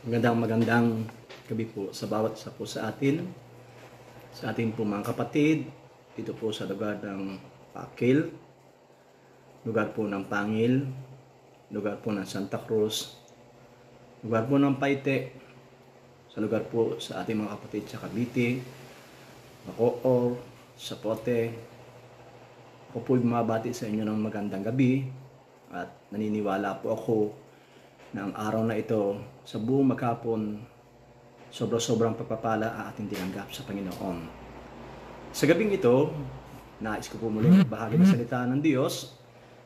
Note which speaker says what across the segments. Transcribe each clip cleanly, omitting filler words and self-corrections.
Speaker 1: Magandang gabi po sa bawat isa po sa atin, sa ating po mga kapatid, dito po sa lugar ng Pakil, lugar po ng Pangil, lugar po ng Santa Cruz, lugar po ng Paite, sa lugar po sa ating mga kapatid sa Cavite, Bacoor, Zapote. Ako po bumabati sa inyo ng magandang gabi at naniniwala po ako na ang araw na ito sa buong maghapon sobrang pagpapala ang ating tinanggap sa Panginoon. Sa gabing ito, nais ko po muli magbahagi ng salita ng Diyos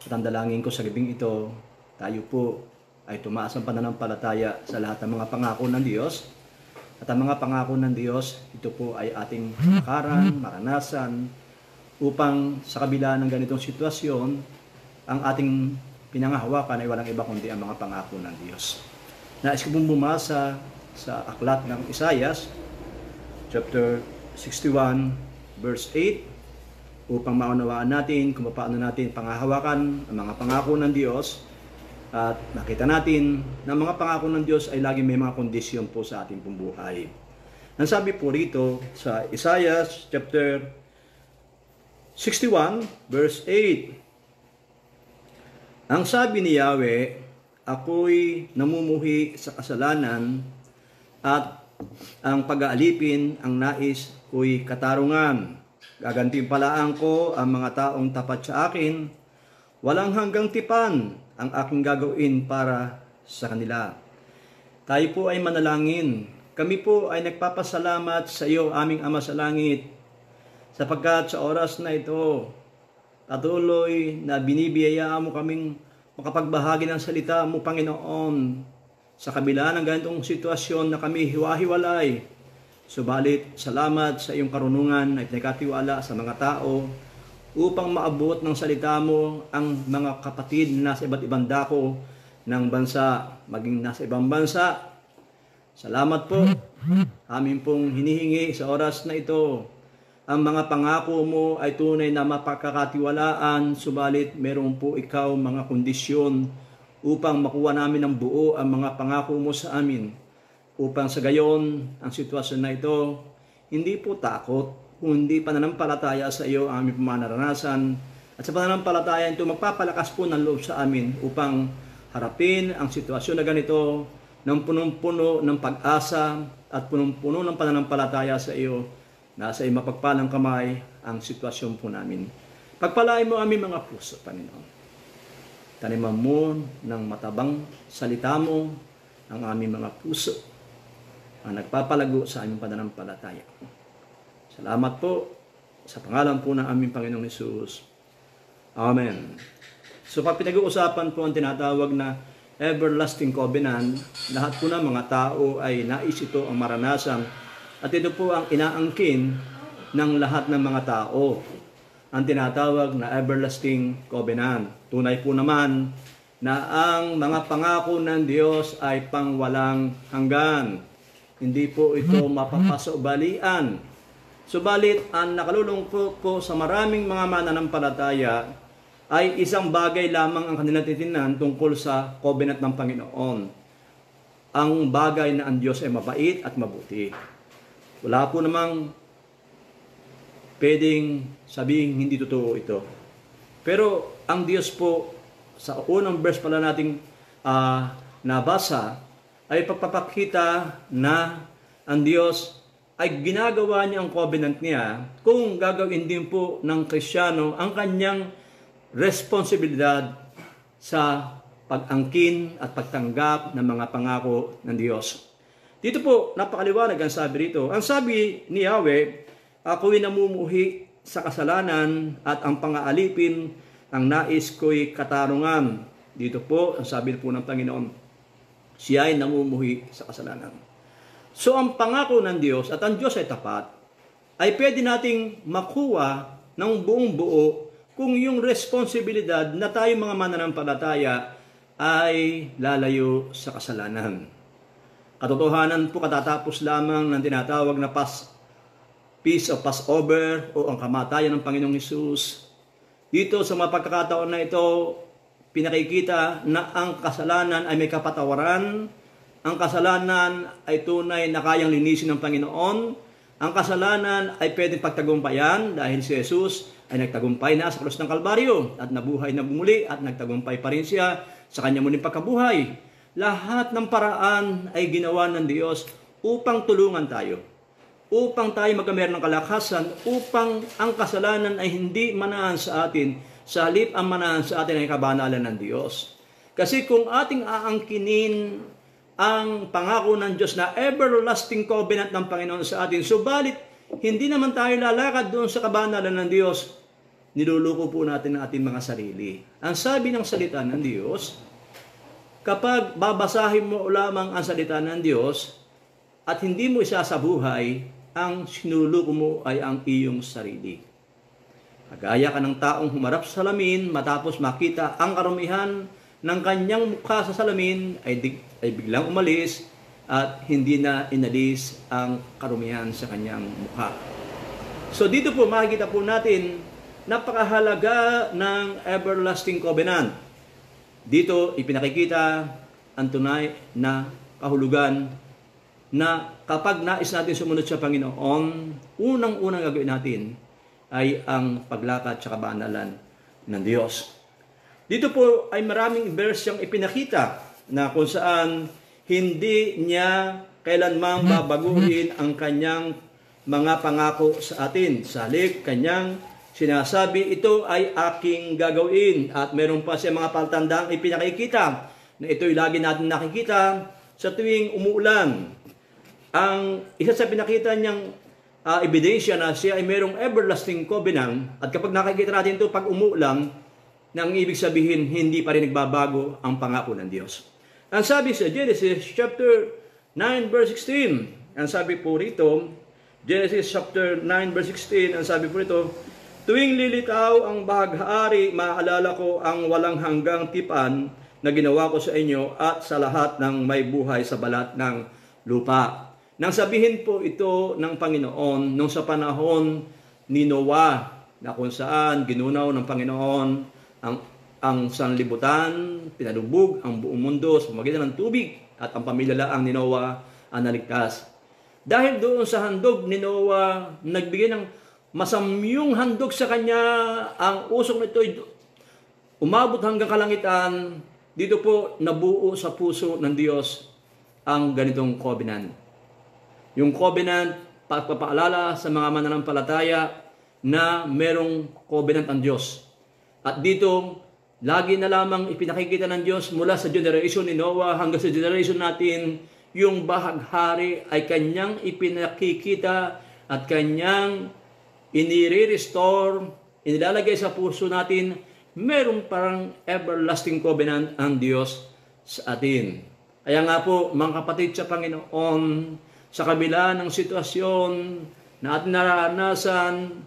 Speaker 1: at ang dalangin ko sa gabing ito, tayo po ay tumaas ang pananampalataya sa lahat ng mga pangako ng Diyos. At ang mga pangako ng Diyos, ito po ay ating lakaran, maranasan, upang sa kabila ng ganitong sitwasyon, ang ating pinangahawakan ay walang iba kundi ang mga pangako ng Diyos. Nais ko pong bumasa sa aklat ng Isaias, chapter 61, verse 8, upang maunawaan natin kung paano natin pangahawakan ang mga pangako ng Diyos at nakita natin na ang mga pangako ng Diyos ay lagi may mga kondisyon po sa ating pong buhay. Ang sabi po rito sa Isaiah chapter 61 verse 8, ang sabi ni Yahweh, ako'y namumuhi sa kasalanan at ang pag-aalipin ang nais ko'y katarungan. Gagantimpalaan ko ang mga taong tapat sa akin, walang hanggang tipan ang aking gagawin para sa kanila. Tayo po ay manalangin. Kami po ay nagpapasalamat sa iyo, aming Ama sa langit, sapagkat sa oras na ito, patuloy na binibiyayaan mo kaming makapagbahagi ng salita mo, Panginoon, sa kabila ng ganitong sitwasyon na kami hiwa-hiwalay. Subalit, salamat sa iyong karunungan na ipinagkatiwala sa mga tao upang maabot ng salita mo ang mga kapatid na nasa iba't ibang dako ng bansa, maging nasa ibang bansa. Salamat po. Amin pong hinihingi sa oras na ito. Ang mga pangako mo ay tunay na mapagkakatiwalaan, subalit meron po ikaw mga kondisyon upang makuha namin ng buo ang mga pangako mo sa amin. Upang sa gayon, ang sitwasyon na ito, hindi po takot, kundi pananampalataya sa iyo ang aming pamanaranasan. At sa pananampalataya ito, magpapalakas po ng loob sa amin upang harapin ang sitwasyon na ganito ng punong-puno ng pag-asa at punong-puno ng pananampalataya sa iyo. Nasa iyong mapagpalang kamay ang sitwasyon po namin. Pagpalain mo aming mga puso, Panginoon. Taniman mo ng matabang salita mo ang aming mga puso ang nagpapalago sa aming pananampalataya. Salamat po sa pangalan po ng aming Panginoong Hesus. Amen. So pag pinag-uusapan po ang tinatawag na everlasting covenant, lahat po ng mga tao ay nais ito ang maranasan. At ito po ang inaangkin ng lahat ng mga tao, ang tinatawag na everlasting covenant. Tunay po naman na ang mga pangako ng Diyos ay pangwalang hanggan. Hindi po ito mapapasubalian. Subalit, ang nakalulungkot po sa maraming mga mananampalataya ay isang bagay lamang ang kanilang titinan tungkol sa covenant ng Panginoon. Ang bagay na ang Diyos ay mabait at mabuti. Wala po namang pwedeng sabihin hindi totoo ito. Pero ang Diyos po, sa unang verse pala nating nabasa, ay pagpapakita na ang Diyos ay ginagawa niya ang covenant niya kung gagawin din po ng Kristiyano ang kanyang responsibilidad sa pag-angkin at pagtanggap ng mga pangako ng Diyos. Dito po, napakaliwanag ang sabi rito. Ang sabi ni Yahweh, ako'y namumuhi sa kasalanan at ang pang-aalipin ang nais ko'y katarungan. Dito po, ang sabi po ng Panginoon, siya ay namumuhi sa kasalanan. So, ang pangako ng Diyos at ang Diyos ay tapat, ay pwede nating makuha ng buong buo kung yung responsibilidad na tayo mga mananampalataya ay lalayo sa kasalanan. Katotohanan po katatapos lamang ng tinatawag na peace of Passover o ang kamatayan ng Panginoong Hesus. Dito sa mga pagkakataon na ito, pinakikita na ang kasalanan ay may kapatawaran ang kasalanan ay tunay na kayang linisin ng Panginoon. Ang kasalanan ay pwedeng pagtagumpayan dahil si Jesus ay nagtagumpay na sa krus ng Kalbaryo at nabuhay na bumuli at nagtagumpay pa rin siya sa kanya muling pagkabuhay. Lahat ng paraan ay ginawa ng Diyos upang tulungan tayo, upang tayo magkameron ng kalakasan, upang ang kasalanan ay hindi manahan sa atin, sa halip ang manahan sa atin ay kabanalan ng Diyos. Kasi kung ating aangkinin ang pangako ng Diyos na everlasting covenant ng Panginoon sa atin, subalit hindi naman tayo lalakad doon sa kabanalan ng Diyos, niluluko po natin ang ating mga sarili. Ang sabi ng salita ng Diyos, kapag babasahin mo lamang ang salita ng Diyos at hindi mo isasabuhay, ang sinuluko mo ay ang iyong sarili. Kagaya ka ng taong humarap sa salamin matapos makita ang karumihan ng kanyang mukha sa salamin ay biglang umalis at hindi na inalis ang karumihan sa kanyang mukha. So dito po makikita po natin napakahalaga ng everlasting covenant. Dito ipinakikita ang tunay na kahulugan na kapag nais natin sumunod sa Panginoon, unang-unang gagawin natin ay ang paglakad sa kabanalan ng Diyos. Dito po ay maraming verse yung ipinakita na kung saan hindi niya kailanmang babaguhin ang kanyang mga pangako sa atin. Sa halip, kanyang sinasabi, ito ay aking gagawin. At meron pa siya mga palatandang ipinakikita na ito'y lagi natin nakikita sa tuwing umuulan. Ang isa sa pinakita niyang ebidensya na siya ay merong everlasting covenant. At kapag nakikita natin ito pag umuulan, na ang ibig sabihin, hindi pa rin nagbabago ang pangako ng Diyos. Ang sabi sa Genesis chapter 9 verse 16, ang sabi po rito, Genesis chapter 9 verse 16, ang sabi po rito, tuwing lilitaw ang bahaghari, maalala ko ang walang hanggang tipan na ginawa ko sa inyo at sa lahat ng may buhay sa balat ng lupa. Nang sabihin po ito ng Panginoon nung sa panahon ni Noah, na kung saan ginunaw ng Panginoon ang sanlibutan, pinalubog ang buong mundo sa pamamagitan ng tubig at ang pamilya laang ni Noah ang naligtas. Dahil doon sa handog ni Noah, nagbigay ng masamyong handog sa kanya, ang usok nito ay umabot hanggang kalangitan. Dito po nabuo sa puso ng Diyos ang ganitong covenant. Yung covenant, pagpapaalala sa mga mananampalataya na merong covenant ang Diyos. At dito, lagi na lamang ipinakikita ng Diyos mula sa generation ni Noah hanggang sa generation natin, yung bahaghari ay kanyang ipinakikita at kanyang inire-restore, inilalagay sa puso natin, meron parang everlasting covenant ang Diyos sa atin. Kaya nga po, mga kapatid sa Panginoon, sa kabila ng sitwasyon na ating naranasan,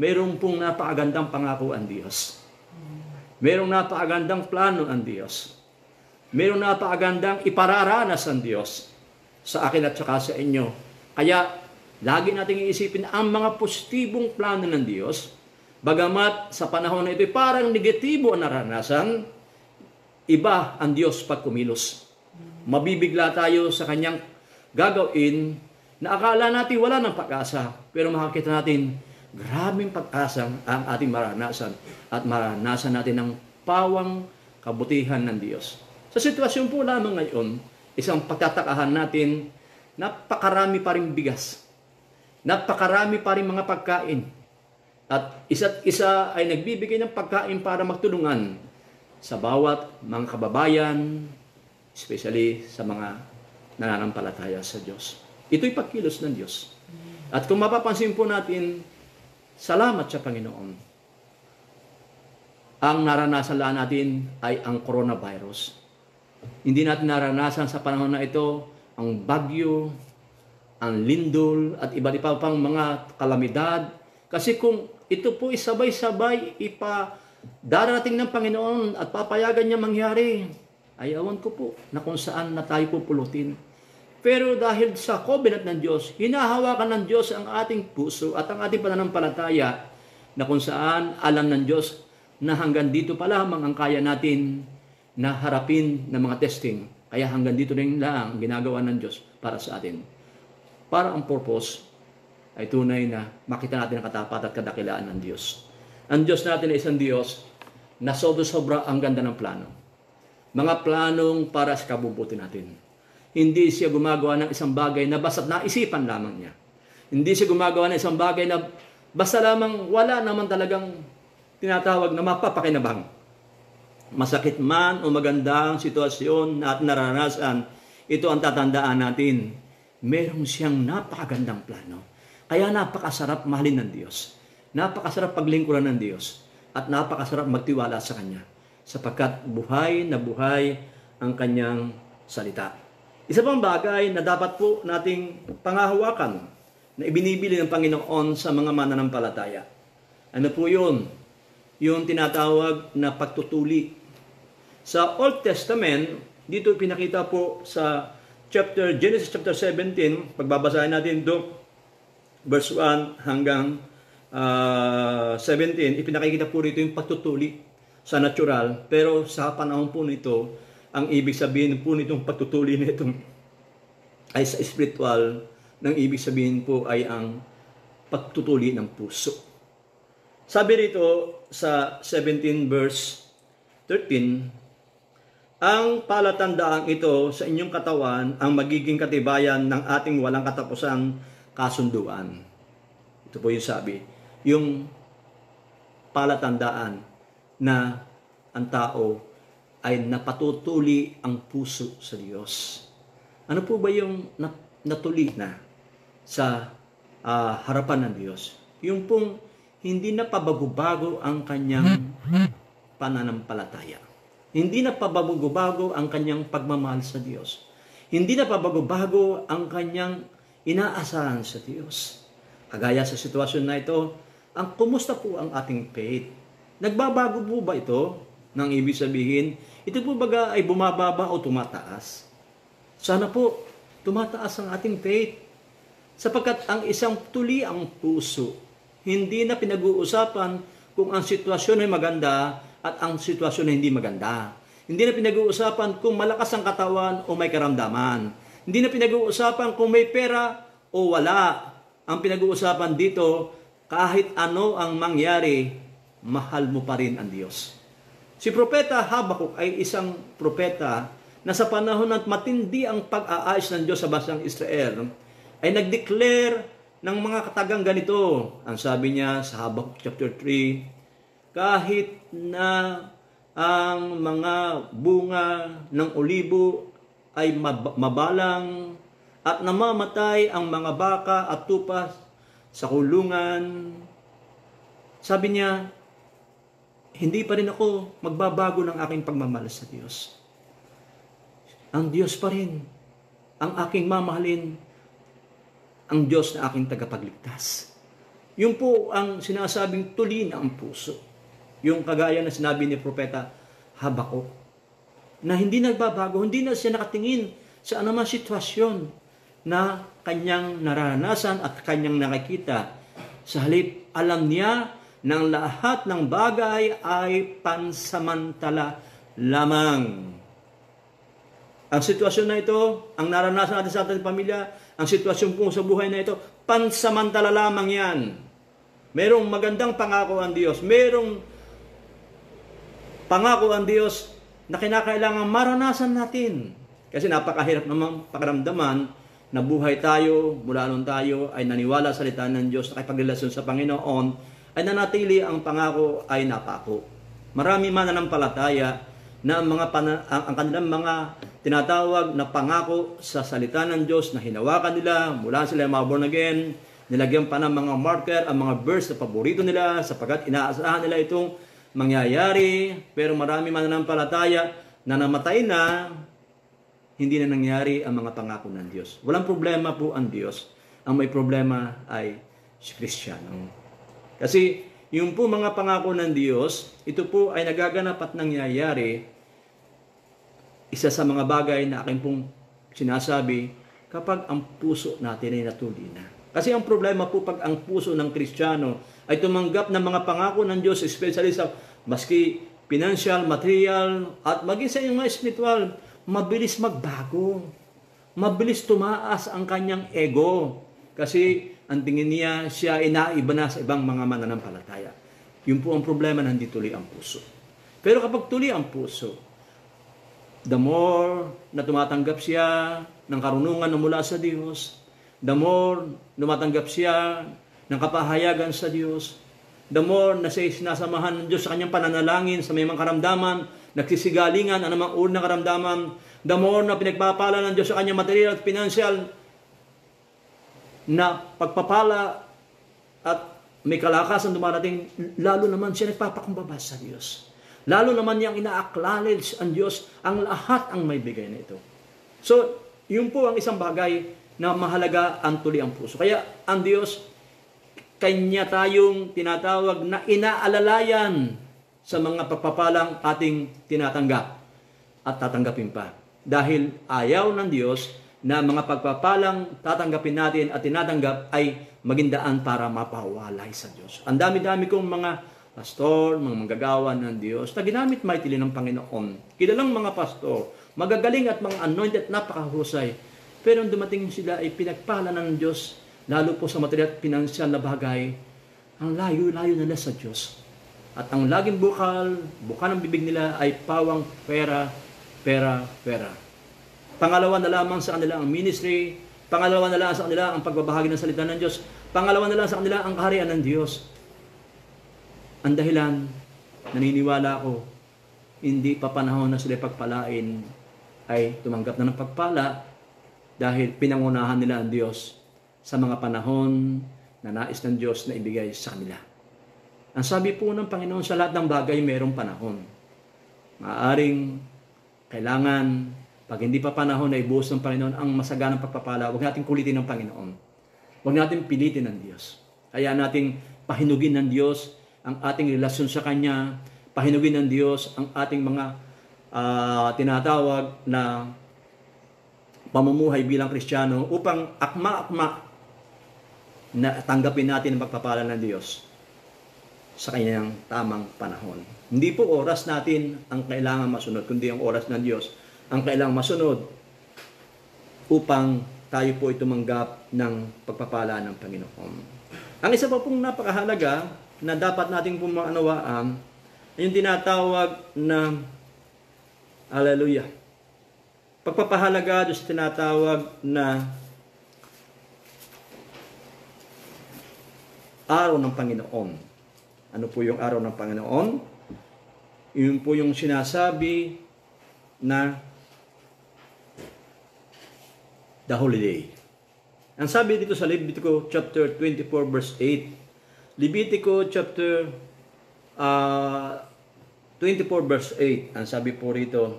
Speaker 1: meron pong napakagandang pangako ang Diyos. Merong napakagandang plano ang Diyos. Merong napakagandang ipararanas ang Diyos sa akin at saka sa inyo. Kaya, lagi nating iisipin ang mga positibong plano ng Diyos. Bagamat sa panahon na ito parang negatibo ang naranasan, iba ang Diyos pag kumilos. Mabibigla tayo sa kanyang gagawin na akala natin wala ng pag-asa. Pero makakita natin, grabing pag-asa ang ating maranasan at maranasan natin ang pawang kabutihan ng Diyos. Sa sitwasyon po lamang ngayon, isang pagtatakahan natin, napakarami pa rin bigas. Napakarami pa rin mga pagkain. At isa't isa ay nagbibigay ng pagkain para magtulungan sa bawat mga kababayan, especially sa mga nananampalataya sa Diyos. Ito'y pagkilos ng Diyos. At kung mapapansin po natin, salamat sa Panginoon. Ang naranasan lang natin ay ang coronavirus. Hindi natin naranasan sa panahon na ito ang bagyo, ang lindol, at iba't iba pang mga kalamidad. Kasi kung ito po sabay-sabay darating ng Panginoon at papayagan niya mangyari, ay awan ko po na kung saan na tayo pupulutin. Pero dahil sa covenant ng Diyos, hinahawakan ng Diyos ang ating puso at ang ating pananampalataya na kung saan alam ng Diyos na hanggang dito pa lamang ang kaya natin na harapin ng mga testing. Kaya hanggang dito rin lang ang ginagawa ng Diyos para sa atin. Para ang purpose ay tunay na makita natin ang katapat at kadakilaan ng Diyos. Ang Diyos natin ay isang Diyos na sobra ang ganda ng plano. Mga planong para sa kabubuti natin. Hindi siya gumagawa ng isang bagay na basta't naisipan lamang niya. Hindi siya gumagawa ng isang bagay na basta lamang wala naman talagang tinatawag na mapapakinabang. Masakit man o magandang sitwasyon at naranasan, ito ang tatandaan natin. Meron siyang napakagandang plano. Kaya napakasarap mahalin ng Diyos. Napakasarap paglingkuran ng Diyos. At napakasarap magtiwala sa Kanya. Sapagkat buhay na buhay ang Kanyang salita. Isa pang bagay na dapat po nating pangahawakan na ibinibili ng Panginoon sa mga mananampalataya. Ano po yun? Yung tinatawag na pagtutuli. Sa Old Testament, dito pinakita po sa Genesis chapter 17, pagbabasahin natin ito, verse 1 hanggang 17, ipinakikita po rito yung pagtutuli sa natural. Pero sa panahon po nito, ang ibig sabihin po nitong pagtutuli nito ay sa spiritual, nang ibig sabihin po ay ang pagtutuli ng puso. Sabi rito sa 17 verse 13, ang palatandaang ito sa inyong katawan ang magiging katibayan ng ating walang katapusang kasunduan. Ito po yung sabi, yung palatandaan na ang tao ay napatutuli ang puso sa Diyos. Ano po ba yung natuli na sa harapan ng Diyos? Yung pong hindi na pabago-bago ang kanyang pananampalataya. Hindi na pabago-bago ang kanyang pagmamahal sa Diyos. Hindi na pabago-bago ang kanyang inaasahan sa Diyos. Kagaya sa sitwasyon na ito, ang kumusta po ang ating faith? Nagbabago po ba ito? Nang ibig sabihin, ito po baga ay bumababa o tumataas? Sana po, tumataas ang ating faith. Sapagkat ang isang tuli ang puso, hindi na pinag-uusapan kung ang sitwasyon ay maganda at ang sitwasyon ay hindi maganda. Hindi na pinag-uusapan kung malakas ang katawan o may karamdaman. Hindi na pinag-uusapan kung may pera o wala. Ang pinag-uusapan dito, kahit ano ang mangyari, mahal mo pa rin ang Diyos. Si Propeta Habakuk ay isang propeta na sa panahon at matindi ang pag-aayos ng Diyos sa bansang Israel, ay nag-declare ng mga katagang ganito. Ang sabi niya sa Habakuk chapter 3, kahit na ang mga bunga ng olibo ay mabalang at namamatay ang mga baka at tupas sa kulungan, sabi niya, hindi pa rin ako magbabago ng aking pagmamahal sa Diyos. Ang Diyos pa rin ang aking mamahalin, ang Diyos na aking tagapagligtas. Yun po ang sinasabing tuli na ang puso. Yung kagaya na sinabi ni Propeta Habakuk, na hindi nagbabago, hindi na siya nakatingin sa anumang sitwasyon na kanyang naranasan at kanyang nakikita. Sa halip, alam niya na ang lahat ng bagay ay pansamantala lamang. Ang sitwasyon na ito, ang naranasan natin sa ating pamilya, ang sitwasyon po sa buhay na ito, pansamantala lamang yan. Merong magandang pangako ang Diyos. Merong pangako ang Diyos na kinakailangan maranasan natin. Kasi napakahirap namang pakiramdaman na buhay tayo, mula noon tayo ay naniwala sa salita ng Diyos, nakipagrelasyon sa Panginoon, ay nanatili ang pangako ay napako. Marami mananampalataya na ang kanilang mga tinatawag na pangako sa salita ng Diyos na hinawakan nila mula sila mga born again, nilagyan pa ng mga marker, ang mga verse na paborito nila sapagkat inaasahan nila itong mangyayari. Pero marami mananampalataya na namatay na, hindi na nangyari ang mga pangako ng Diyos. Walang problema po ang Diyos. Ang may problema ay si Kristiyano. Kasi yung po mga pangako ng Diyos, ito po ay nagaganap at nangyayari. Isa sa mga bagay na aking pong sinasabi, kapag ang puso natin ay natuli na. Kasi ang problema po pag ang puso ng Kristiyano ay tumanggap ng mga pangako ng Diyos, especially sa maski financial, material, at maging sa inyong mga spiritual, mabilis magbago. Mabilis tumaas ang kanyang ego. Kasi ang tingin niya, siya ay naiba na sa ibang mga mananampalataya. Yun po ang problema na hindi tuloy ang puso. Pero kapag tuloy ang puso, the more na tumatanggap siya ng karunungan na mula sa Diyos, the more tumatanggap siya ng kapahayagan sa Diyos, the more na siya sinasamahan ng Diyos sa kanyang pananalangin, sa may mga karamdaman, nagsisigalingan, anumang uri ng karamdaman, the more na pinagpapala ng Diyos sa kanyang material at financial na pagpapala at may kalakasan dumarating, lalo naman siya nagpapakumbaba sa Diyos. Lalo naman niyang ina-acknowledge ang Diyos, ang lahat ang may bigay na ito. So, yun po ang isang bagay na mahalaga ang tuloy ang puso. Kaya ang Diyos, Kanya tayong tinatawag na inaalalayan sa mga pagpapalang ating tinatanggap at tatanggapin pa. Dahil ayaw ng Diyos na mga pagpapalang tatanggapin natin at tinatanggap ay maging daan para mapawalay sa Diyos. Ang dami-dami kong mga pastor, mga manggagawa ng Diyos na ginamit mightily ng Panginoon. Kilalang mga pastor, magagaling at mga anointed, napakahusay. Pero ang dumating sila ay pinagpala ng Diyos, lalo po sa material at pinansyal na bagay, ang layo-layo nila sa Diyos. At ang laging buka ng bibig nila ay pawang pera, pera, pera. Pangalawa na lamang sa kanila ang ministry, pangalawa na lang sa kanila ang pagbabahagi ng salita ng Diyos, pangalawa na lang sa kanila ang kaharian ng Diyos. Ang dahilan, naniniwala ako, hindi pa panahon na sila pagpalain ay tumanggap na ng pagpala dahil pinangunahan nila ang Diyos sa mga panahon na nais ng Diyos na ibigay sa kanila. Ang sabi po ng Panginoon, sa lahat ng bagay mayroong panahon. Maaaring kailangan, pag hindi pa panahon na ibuhos ng Panginoon ang masaganang pagpapala, huwag natin kulitin ng Panginoon. Huwag natin pilitin ng Diyos. Kaya nating pahinugin ng Diyos ang ating relasyon sa Kanya, pahinugin ng Diyos ang ating mga tinatawag na pamumuhay bilang Kristiyano upang akma-akma na tanggapin natin ang pagpapala ng Diyos sa Kanyang tamang panahon. Hindi po oras natin ang kailangan masunod, kundi ang oras ng Diyos ang kailangang masunod upang tayo po ay tumanggap ng pagpapala ng Panginoon. Ang isa pa pong napakahalaga na dapat nating pumaunawaan ay yung tinatawag na hallelujah. Pagpapahalaga doon sa tinatawag na araw ng Panginoon. Ano po yung araw ng Panginoon? Yun po yung sinasabi na the holiday. Ang sabi dito sa Levitico chapter 24 verse 8, Levitico chapter 24 verse 8, ang sabi po rito,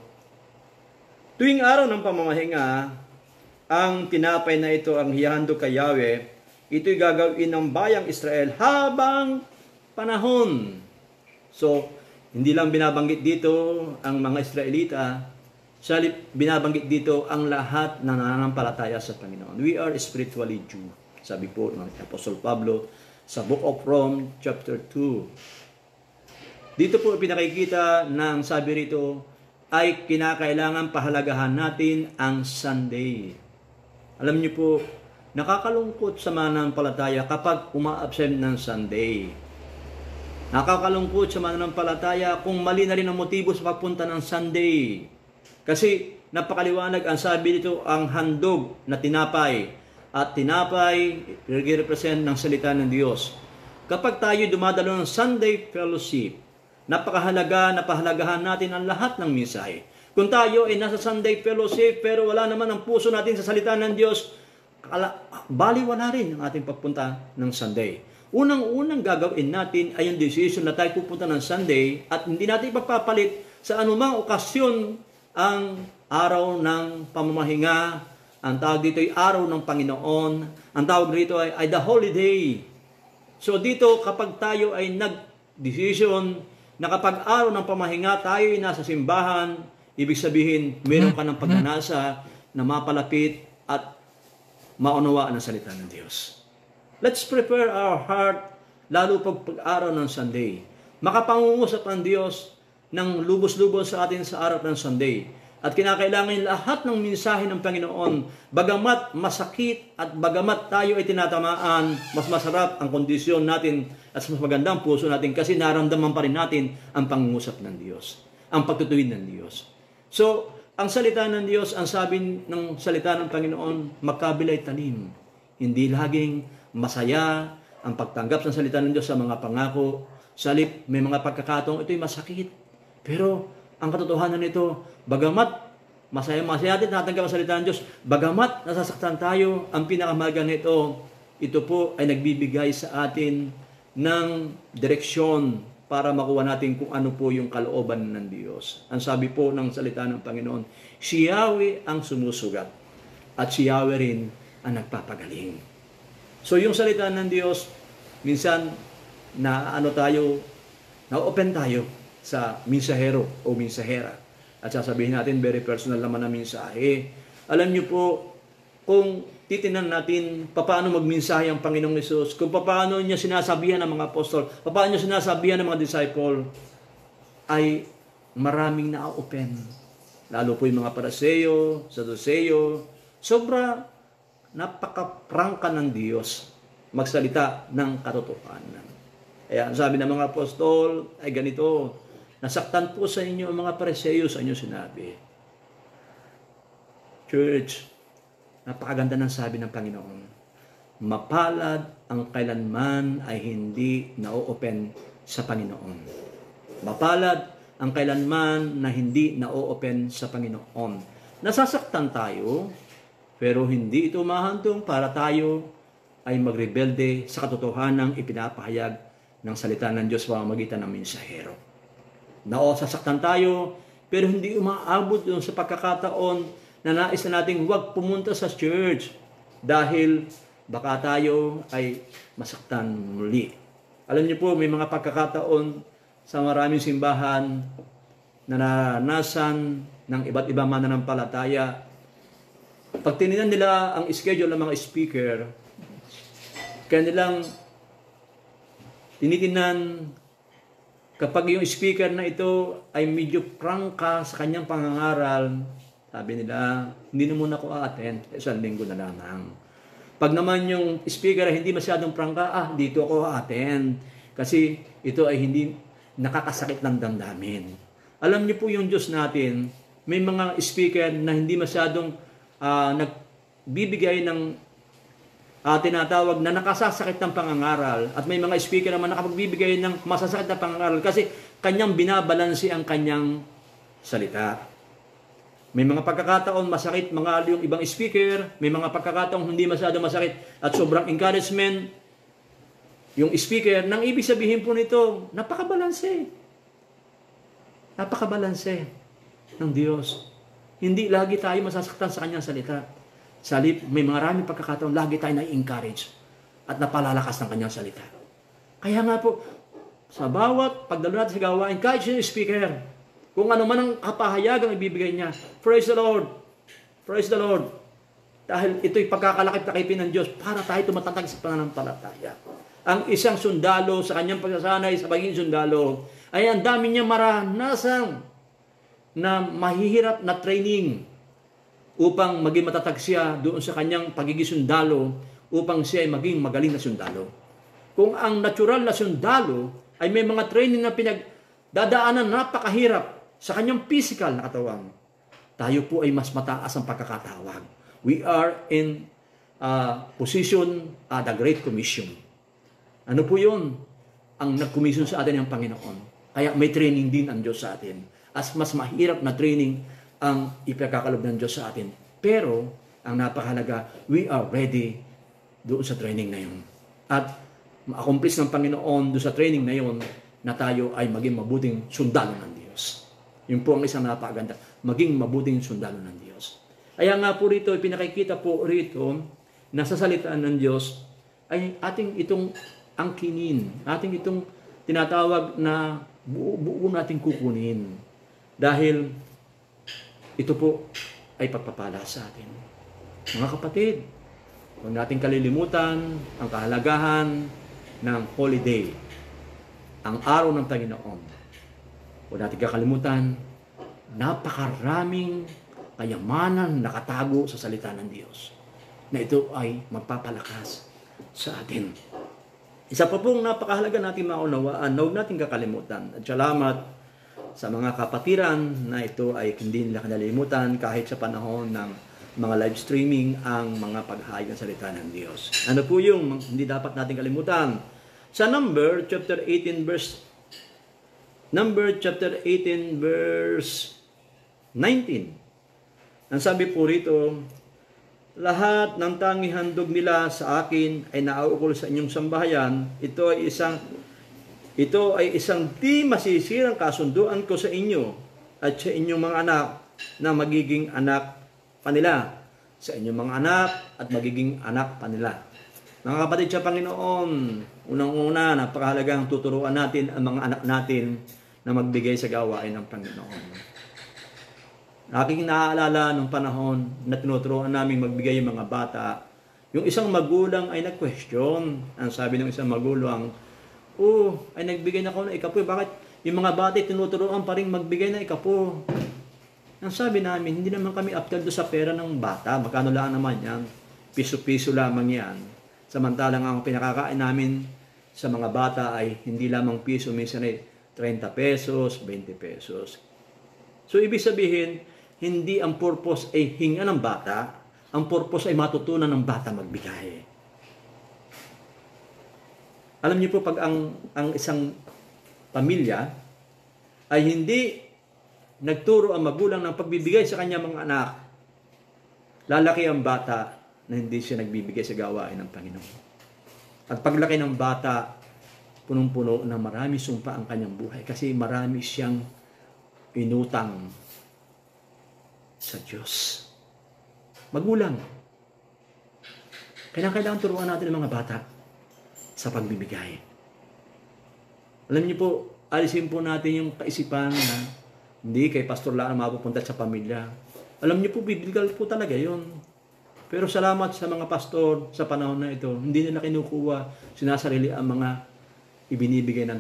Speaker 1: tuwing araw ng pamamahinga, ang tinapay na ito ang hihandog kay Yahweh, ito'y gagawin ng bayang Israel habang panahon. So, hindi lang binabanggit dito ang mga Israelita, binabanggit dito ang lahat na nananampalataya sa Panginoon. We are spiritually Jew. Sabi po ng Apostle Pablo sa Book of Rome, chapter 2. Dito po pinakikita ng sabi rito ay kinakailangan pahalagahan natin ang Sunday. Alam niyo po, nakakalungkot sa mananampalataya kapag uma-absent ng Sunday. Nakakalungkot sa mananampalataya kung mali na rin ang motibo sa pagpunta ng Sunday. Kasi napakaliwanag ang sabi dito, ang handog na tinapay. At tinapay, represent ng salita ng Diyos. Kapag tayo dumadalo ng Sunday fellowship, napahalagahan natin ang lahat ng mensahe. Kung tayo ay nasa Sunday fellowship, pero wala naman ang puso natin sa salita ng Diyos, baliwala rin ang ating pagpunta ng Sunday. Unang-unang gagawin natin ay yung decision na tayo pupunta ng Sunday at hindi natin ipagpapalit sa anumang okasyon ang araw ng pamamahinga. Ang tawag dito ay araw ng Panginoon. Ang tawag dito ay the holiday. So dito kapag tayo ay nag-decision na kapag araw ng pamahinga tayo ay nasa simbahan, ibig sabihin meron ka ng pagnanasa na mapalapit at maunawaan ang salita ng Diyos. Let's prepare our heart, lalo pag-araw ng Sunday. Makapangungusap ang Diyos ng lubos-lubos sa atin sa araw ng Sunday. At kinakailangan lahat ng mensahe ng Panginoon, bagamat masakit at bagamat tayo ay tinatamaan, mas masarap ang kondisyon natin at mas maganda ang puso natin kasi naramdaman pa rin natin ang pangungusap ng Diyos, ang pagtutuwid ng Diyos. So, ang salita ng Diyos, ang sabi ng salita ng Panginoon, magkabilay talim. Hindi laging masaya ang pagtanggap ng salita ng Diyos sa mga pangako. Sa halip, may mga pagkakataong ito'y masakit. Pero, ang katotohanan nito, bagamat masaya natin natanggap ang salita ng Diyos, bagamat nasasaktan tayo, ang pinakamahalaga nito, ito po ay nagbibigay sa atin ng direksyon para makuha natin kung ano po yung kalooban ng Diyos. Ang sabi po ng salita ng Panginoon, si Yahweh ang sumusugat at si Yahweh rin ang nagpapagaling. So yung salita ng Diyos, minsan na-open tayo sa minsahero o minsahera. At sasabihin natin, very personal naman na mensahe. Alam niyo po, kung titinan natin paano magmensahe ang Panginoong Hesus, kung paano niya sinasabihan ng mga apostol, paano niya sinasabihan ng mga disciple, ay maraming na-open. Lalo po yung mga Pariseo, Saduceo, sobra napaka-prangka ng Diyos magsalita ng katotohanan. Kaya sabi ng mga apostol ay ganito, nasaktan po sa inyo ang mga Pariseo sa inyo sinabi. Church, napakaganda ng sabi ng Panginoon. Mapalad ang kailanman ay hindi na-open sa Panginoon. Mapalad ang kailanman na hindi na-open sa Panginoon. Nasasaktan tayo, pero hindi ito mahantong para tayo ay magrebelde sa katotohanang ipinapahayag ng salita ng Diyos sa pamamagitan ng mensahero. Sasaktan tayo, pero hindi umaabot doon sa pagkakataon na nais na nating huwag pumunta sa church dahil baka tayo ay masaktan muli. Alam niyo po, may mga pagkakataon sa maraming simbahan na naranasan ng iba't ibang mananampalataya. Pag tinignan nila ang schedule ng mga speaker, kanilang tinitingnan kapag yung speaker na ito ay medyo prangka sa kanyang pangangaral, sabi nila, hindi na muna ako a-attend, isang linggo na lamang. Pag naman yung speaker ay hindi masyadong prangka, dito ako a-attend. Kasi ito ay hindi nakakasakit ng damdamin. Alam niyo po yung Diyos natin, may mga speaker na hindi masyadong nagbibigay ng tinatawag na nakasasakit ng pangangaral at may mga speaker naman nakapagbibigay ng masasakit na pangangaral kasi kanyang binabalansi ang kanyang salita. May mga pagkakataon masakit mga yung ibang speaker, may mga pagkakataon hindi masyado masakit at sobrang encouragement yung speaker. Nang ibig sabihin po nito, napakabalanse. Napakabalanse ng Diyos. Hindi lagi tayo masasaktan sa kanyang salita. Sa halip, may maraming pagkakataon, lagi tayo na-encourage at napalalakas ng kanyang salita. Kaya nga po, sa bawat pagdalo natin sa gawain, kahit siya yung speaker, kung ano man ang kapahayagang ibibigay niya, praise the Lord! Praise the Lord! Dahil ito'y pagkakalakip-takipin ng Diyos para tayo tumatatag sa pananampalataya. Ang isang sundalo sa kanyang pagsasanay sa pagiging sundalo, ay ang dami niya maranasan na mahihirap na training upang maging matatag siya doon sa kanyang pagiging sundalo upang siya ay maging magaling na sundalo. Kung ang natural na sundalo ay may mga training na pinagdadaanan napakahirap sa kanyang physical na katawan, tayo po ay mas mataas ang pagkakatawag. We are in position at the Great Commission. Ano po yun? Ang nag-commission sa atin ng Panginoon. Kaya may training din ang Diyos sa atin. As mas mahirap na training ang ipagkakalob ng Diyos sa atin. Pero, ang napakahalaga, we are ready doon sa training na yun. At ma-accomplish ng Panginoon doon sa training na yun na tayo ay maging mabuting sundalo ng Diyos. Yun po ang isang napakaganda. Maging mabuting sundalo ng Diyos. Kaya nga po rito, pinakikita po rito na sa salitaan ng Diyos ay ating itong angkinin. Ating itong tinatawag na buo nating kukunin. Dahil ito po ay pagpapala sa atin. Mga kapatid, huwag natin kalilimutan ang kahalagahan ng holiday. Ang araw ng Panginoon. Huwag natin kakalimutan napakaraming kayamanan nakatago sa salita ng Diyos na ito ay magpapalakas sa atin. Isa pa pong napakahalaga natin maunawaan, huwag natin kakalimutan. At salamat sa mga kapatiran na ito ay hindi nila kinalimutan kahit sa panahon ng mga live streaming ang mga paghahayag ng salita ng Diyos. Ano po yung hindi dapat natin kalimutan? Sa Number chapter 18 verse 19. Ang sabi po rito, lahat ng tanging handog nila sa akin ay nauukol sa inyong sambahayan. Ito ay isang di masisirang kasunduan ko sa inyo at sa inyong mga anak na magiging anak pa nila. Sa inyong mga anak at magiging anak pa nila. Mga kapatid sa Panginoon, unang-una, napakahalagang tuturuan natin ang mga anak natin na magbigay sa gawain ng Panginoon. Aking naaalala nung panahon na tinuturuan namin magbigay yung mga bata, yung isang magulang ay nag-question. Ang sabi ng isang magulang, ay nagbigay na ako ng ikapo. Bakit yung mga bata tinuturuan pa rin magbigay na ikapo? Ang sabi namin, hindi naman kami after do sa pera ng bata. Magkano lang naman yan? Piso-piso lamang yan. Samantalang ang pinakakain namin sa mga bata ay hindi lamang piso, minsan ay 30 pesos, 20 pesos. So, ibig sabihin, hindi ang purpose ay hinga ng bata, ang purpose ay matutunan ng bata magbigay. Alam niyo po, pag ang isang pamilya ay hindi nagturo ang magulang ng pagbibigay sa kanyang mga anak, lalaki ang bata na hindi siya nagbibigay sa gawain ng Panginoon. At paglaki ng bata, punong-puno na marami sumpa ang kanyang buhay kasi marami siyang inutang sa Diyos. Magulang, kailangan turuan natin ang mga bata sa pagbibigay. Alam niyo po, alisin po natin yung kaisipan na hindi kay pastor lang mapupunta sa pamilya. Alam niyo po, biblical po talaga yon. Pero salamat sa mga pastor sa panahon na ito, hindi nila kinukuha, sinasarili ang mga ibinibigay ng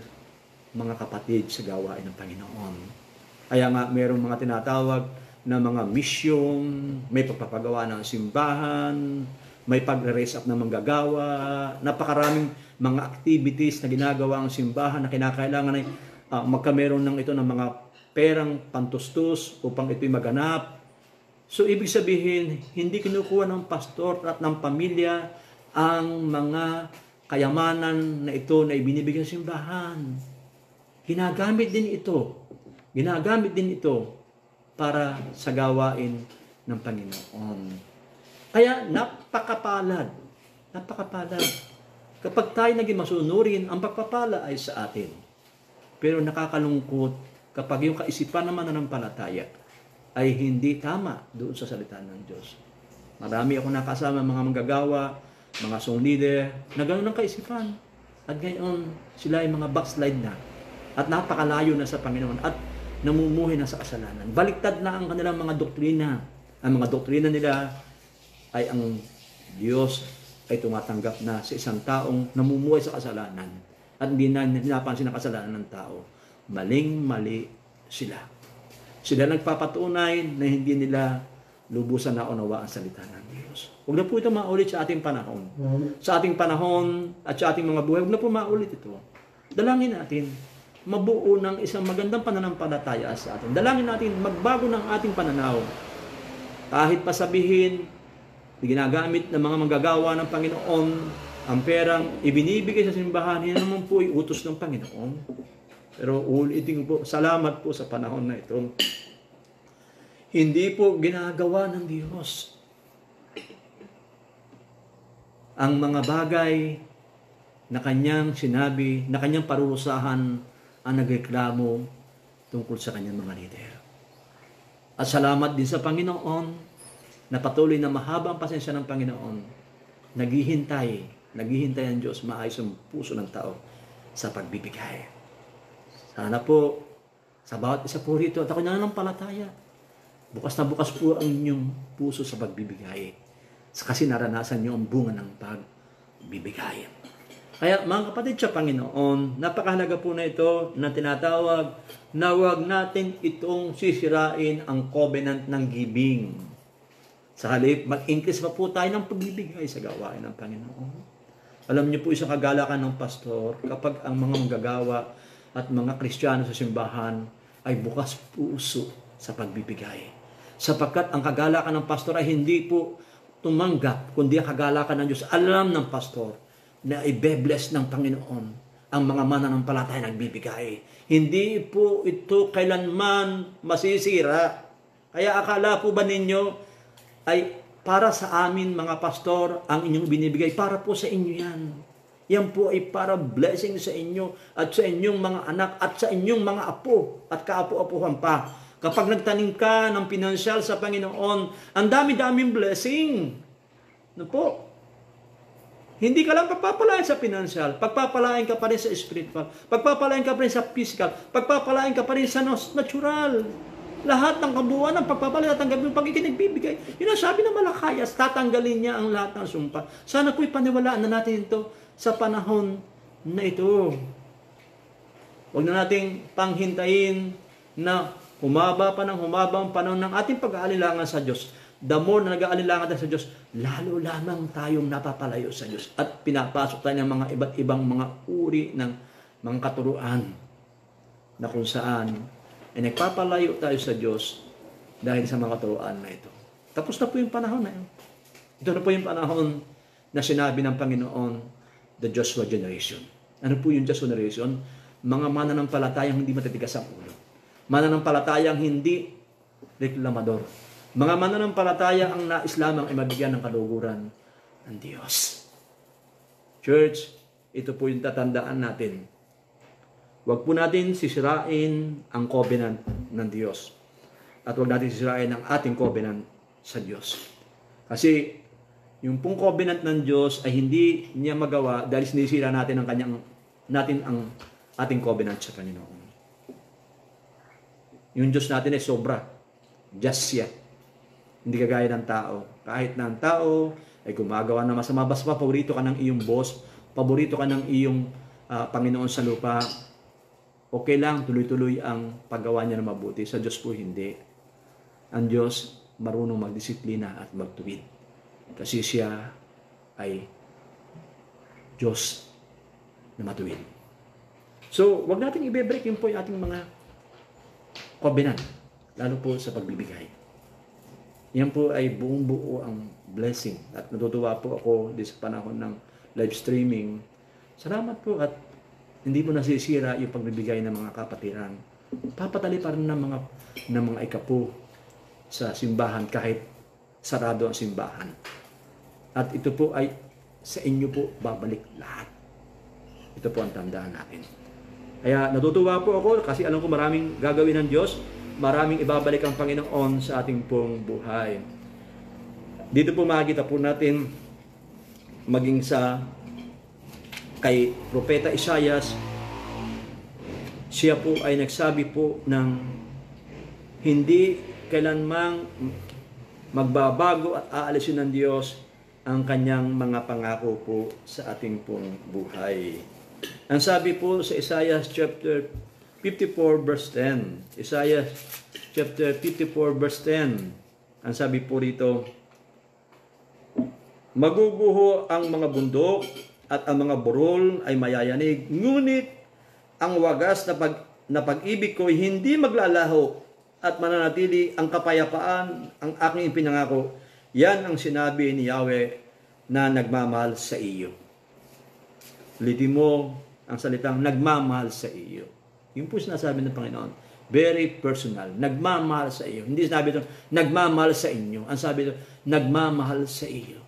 Speaker 1: mga kapatid sa gawain ng Panginoon. Kaya nga, mayroong mga tinatawag na mga mission, may pagpapagawa ng simbahan, may pagre-raise up ng manggagawa, napakaraming mga activities na ginagawa ang simbahan na kinakailangan ay magkameron ng ito ng mga perang pantustos upang ito'y maganap. So, ibig sabihin, hindi kinukuha ng pastor at ng pamilya ang mga kayamanan na ito na ibinibigay sa simbahan. Ginagamit din ito para sa gawain ng Panginoon. Kaya napakapalad. Kapag tayo naging masunurin, ang pagpapala ay sa atin. Pero nakakalungkot kapag yung kaisipan naman na nanampalataya ay hindi tama doon sa salita ng Diyos. Marami ako nakasama mga manggagawa, mga song leader, na gano'n ang kaisipan. At ngayon, sila ay mga backslide na. At napakalayo na sa Panginoon. At namumuhay na sa kasalanan. Baliktad na ang kanilang mga doktrina. Ang mga doktrina nila ay ang Diyos ay tumatanggap na sa isang taong namumuhay sa kasalanan. At hindi na pinapansin ang kasalanan ng tao. Maling-mali sila. Sila nagpapatunay na hindi nila lubusan na unawa ang salita ng Diyos. Huwag na po ito maulit sa ating panahon. Sa ating panahon at sa ating mga buhay, huwag na po maulit ito. Dalangin natin, mabuo ng isang magandang pananampalataya sa atin. Dalangin natin, magbago ng ating pananaw. Kahit pa sabihin, ginagamit ng mga manggagawa ng Panginoon, ang perang ibinibigay sa simbahan, yan naman po ay utos ng Panginoon. Pero ulitin po, salamat po sa panahon na ito. Hindi po ginagawa ng Diyos ang mga bagay na kanyang sinabi, na kanyang parusahan ang nagreklamo tungkol sa kanyang mga leader. At salamat din sa Panginoon na patuloy na mahaba ang pasensya ng Panginoon. Naghihintay ang Diyos maayos ang puso ng tao sa pagbibigay. Sana po, sa bawat isa po rito, at ako nananampalataya, bukas na bukas po ang inyong puso sa pagbibigay. Kasi naranasan nyo ang bunga ng pagbibigay. Kaya mga kapatid sa Panginoon, napakahalaga po na ito na tinatawag na huwag natin itong sisirain ang covenant ng giving. Sa halip, mag-increase pa po tayo ng pagbibigay sa gawain ng Panginoon. Alam niyo po isang kagalakan ng pastor kapag ang mga manggagawa at mga Kristiyano sa simbahan ay bukas puso sa pagbibigay. Sapagkat ang kagalakan ng pastor ay hindi po tumanggap, kundi ang kagalakan ng Diyos. Alam ng pastor na i-bless ng Panginoon ang mga mananampalataya nagbibigay. Hindi po ito kailanman masisira. Kaya akala po ba ninyo ay para sa amin mga pastor ang inyong binibigay? Para po sa inyo yan. Yan po ay para blessing sa inyo at sa inyong mga anak at sa inyong mga apo at kaapo-apuhan pa. Kapag nagtanim ka ng pinansyal sa Panginoon, ang dami-daming blessing. Ano po? Hindi ka lang pagpapalain sa pinansyal, pagpapalain ka pa rin sa spiritual, pagpapalain ka pa rin sa physical, pagpapalain ka pa rin sa natural. Lahat ng kabuuan ng pagpapalain at ang gabing pagkikinagbibigay. Yun ang sabi ng Malakayas, tatanggalin niya ang lahat ng sumpa. Sana po'y paniwalaan na natin ito sa panahon na ito. Huwag na nating panghintayin na humaba pa ng humaba ang panahon ng ating pag-aalilangan sa Diyos. The more na nag-aalilangan tayo sa Diyos, lalo lamang tayong napapalayo sa Diyos. At pinapasok tayo ng mga iba't ibang mga uri ng mga katuruan na kung saan ay nagpapalayo tayo sa Diyos dahil sa mga katuruan na ito. Tapos na po yung panahon na yun. Ito na po yung panahon na sinabi ng Panginoon, the Joshua generation. Ano po yung Joshua generation? Mga mananampalatayang hindi matitigas ang ulo. Mananampalatayang hindi reklamador. Mga mananampalataya ang nais lamang ay mabigyan ng kaluguran ng Diyos. Church, ito po yung tatandaan natin. Huwag po natin sisirain ang covenant ng Diyos. At huwag natin sisirain ang ating covenant sa Diyos. Kasi yung pong covenant ng Diyos ay hindi niya magawa dahil sinisira natin ang ating covenant sa Panginoon. Yung Diyos natin ay sobra. Just siya. Hindi kagaya ng tao. Kahit na ang tao ay gumagawa ng masama, basta paborito ka ng iyong boss, paborito ka ng iyong Panginoon sa lupa, okay lang, tuloy-tuloy ang paggawa niya na mabuti. Sa Diyos po hindi. Ang Diyos marunong magdisiplina at magtuwid. Kasi siya ay Diyos na matuwid. So, wag natin i-break yun po yung ating mga covenant, lalo po sa pagbibigay. Yan po ay buong-buo ang blessing. At natutuwa po ako di sa panahon ng live streaming. Salamat po at hindi mo nasisira yung pagbibigay ng mga kapatiran. Papatali pa rin ng mga ikapo sa simbahan kahit sarado ang simbahan. At ito po ay sa inyo po babalik lahat. Ito po ang tandaan natin. Kaya natutuwa po ako kasi alam ko maraming gagawin ng Diyos. Maraming ibabalik ang Panginoon sa ating pong buhay. Dito po makikita po natin maging sa kay Propeta Isaias, siya po ay nagsabi po ng hindi kailanmang magbabago at aalisin ng Diyos ang kanyang mga pangako po sa ating pong buhay. Ang sabi po sa Isaiah chapter 54 verse 10. Isaiah chapter 54 verse 10. Ang sabi po rito, maguguho ang mga bundok at ang mga burol ay mayayanig, ngunit ang wagas na pag-ibig ko ay hindi maglalaho at mananatili ang kapayapaan ang aking ipinangako. Yan ang sinabi ni Yahweh na nagmamahal sa iyo. Ulitin mo ang salitang nagmamahal sa iyo. Yun po sinasabi ng Panginoon. Very personal. Nagmamahal sa iyo. Hindi sinabi ito, nagmamahal sa inyo. Ang sabi ito, nagmamahal sa iyo.